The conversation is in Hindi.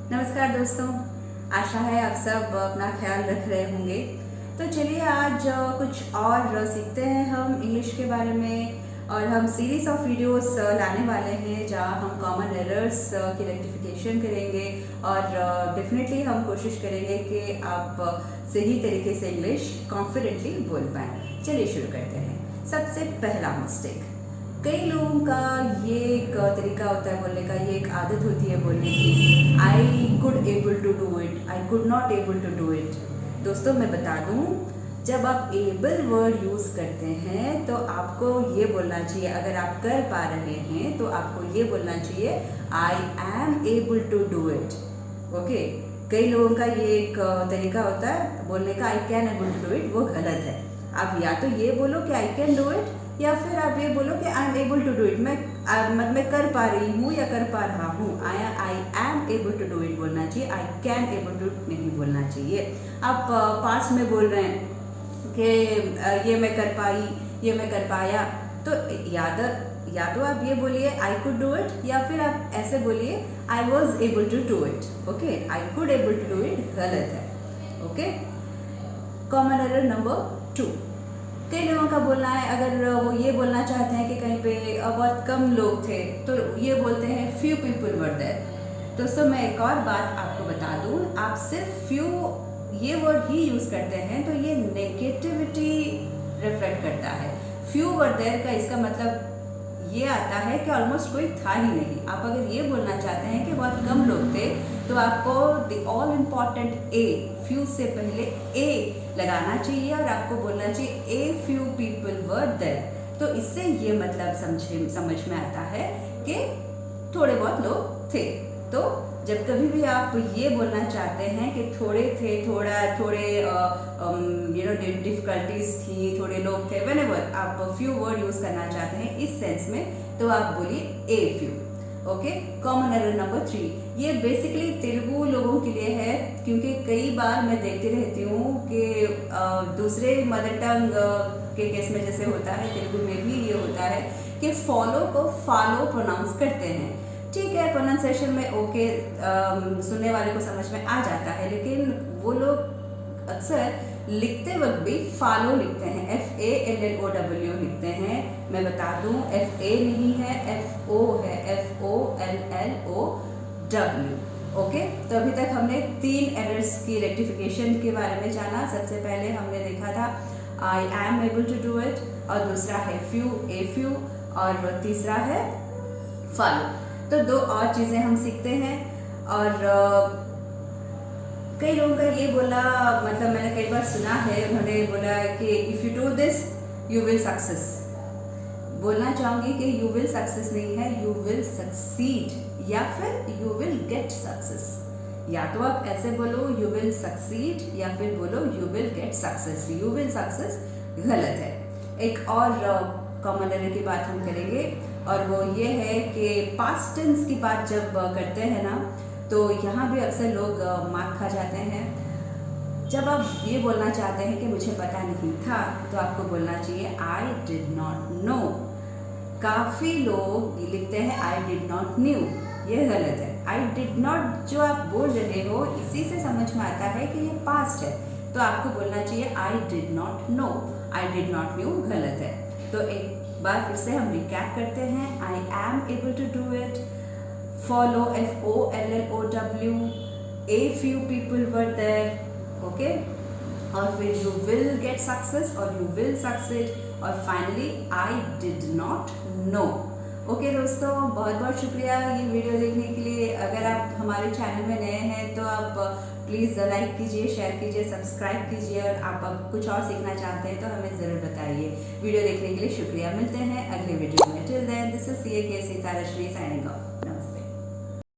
नमस्कार दोस्तों, आशा है आप सब अपना ख्याल रख रहे होंगे। तो चलिए आज कुछ और सीखते हैं हम इंग्लिश के बारे में। और हम सीरीज ऑफ वीडियोस लाने वाले हैं जहां हम कॉमन एरर्स की रेक्टिफिकेशन करेंगे और डेफिनेटली हम कोशिश करेंगे कि आप सही तरीके से इंग्लिश कॉन्फिडेंटली बोल पाएँ। चलिए शुरू करते हैं। सबसे पहला मिस्टेक, कई लोगों का ये एक तरीका होता है बोलने का, ये एक आदत होती है बोलने की, I could able to do it, I could not able to do it. दोस्तों मैं बता दूं, जब आप एबल वर्ड यूज़ करते हैं तो आपको ये बोलना चाहिए, अगर आप कर पा रहे हैं तो आपको ये बोलना चाहिए I am able to do it. Okay, कई लोगों का ये एक तरीका होता है बोलने का, I can able to do it, वो गलत है। आप या तो ये बोलो कि आई कैन डू इट, या फिर आप ये बोलो कि I am able to do it, मैं कर पा रही हूँ या कर पा रहा हूँ। I am able to do it बोलना चाहिए, I can able to it नहीं बोलना चाहिए। आप पास्ट में बोल रहे हैं कि ये मैं कर पाई, ये मैं कर पाया, तो या तो आप ये बोलिए आई कुड डू इट, या फिर आप ऐसे बोलिए I was able to do it. Okay, I could able to do it गलत है। ओके, कॉमन एरर नंबर 2, कई लोगों का बोलना है, अगर वो ये बोलना चाहते हैं कि कहीं पे बहुत कम लोग थे तो ये बोलते हैं फ्यू पीपल वर देयर। दोस्तों मैं एक और बात आपको बता दूं, आप सिर्फ फ्यू ये वर्ड ही यूज़ करते हैं तो ये नेगेटिविटी रिफ्लेक्ट करता है। फ्यू वर देयर का इसका मतलब ये आता है कि ऑलमोस्ट कोई था ही नहीं। आप अगर ये बोलना चाहते हैं कि बहुत कम लोग थे तो आपको the all important a, few से पहले ए लगाना चाहिए और आपको बोलना चाहिए a few people were there. तो इससे ये मतलब समझ में आता है कि थोड़े बहुत लोग थे। तो जब कभी भी आप ये बोलना चाहते हैं कि थोड़े थे, थोड़े डिफिकल्टीज थी, थोड़े लोग थे, व्हेनेवर आप फ्यू वर्ड यूज़ करना चाहते हैं इस सेंस में, तो आप बोलिए a few. Okay, common error number 3, ये बेसिकली तेलुगु लोगों के लिए है, क्योंकि कई बार मैं देखती रहती हूँ कि दूसरे मदर टंग के केस में जैसे होता है, तेलुगु में भी ये होता है कि फॉलो को फालो प्रोनाउंस करते हैं। ठीक है, प्रोनाउंसिएशन में ओके, सुनने वाले को समझ में आ जाता है, लेकिन वो लोग अक्सर लिखते वक्त भी फॉलो लिखते हैं, FALLOW लिखते हैं। मैं बता दूं FA नहीं है, FO है, FOLLOW। ओके, तो अभी तक हमने 3 एरर्स की रेक्टिफिकेशन के बारे में जाना। सबसे पहले हमने देखा था I am able to do it, और दूसरा है फ्यू, ए फ्यू, और तीसरा है फॉलो। तो 2 और चीज़ें हम सीखते हैं। और कई लोगों का ये बोला, मतलब मैंने कई बार सुना है, उन्होंने बोला कि if you do this you will success. बोलना चाहूँगी कि यू विल सक्सेस नहीं है, यू विल सक्सीड, या फिर यू विल गेट सक्सेस। या तो आप ऐसे बोलो यू विल सक्सीड, या फिर बोलो you will get success. You will success गलत है। एक और कॉमन एरर की बात हम करेंगे, और वो ये है कि पास्ट टेंस की बात जब करते हैं ना, तो यहाँ भी अक्सर लोग मार खा जाते हैं। जब आप ये बोलना चाहते हैं कि मुझे पता नहीं था, तो आपको बोलना चाहिए आई डिड नॉट नो। काफ़ी लोग लिखते हैं आई डिड नॉट न्यू, ये गलत है। आई डिड नॉट जो आप बोल रहे हो, इसी से समझ में आता है कि ये पास्ट है, तो आपको बोलना चाहिए आई did not no. I did not new गलत है। तो एक बार फिर से हम रिकैप करते हैं, I am able to do it, follow FOLLOW, a few people were there. Okay, और फिर यू विल गेट सक्सेस और यू विल सक्सीड, और finally I did not know. Okay दोस्तों, बहुत बहुत शुक्रिया ये वीडियो देखने के लिए। अगर आप हमारे चैनल में नए हैं तो आप प्लीज़ लाइक कीजिए, शेयर कीजिए, सब्सक्राइब कीजिए, और आप अब कुछ और सीखना चाहते हैं तो हमें ज़रूर बताइए। वीडियो देखने के लिए शुक्रिया। मिलते हैं अगले वीडियो में। Till then, this is CA K Sita Rashmi signing of.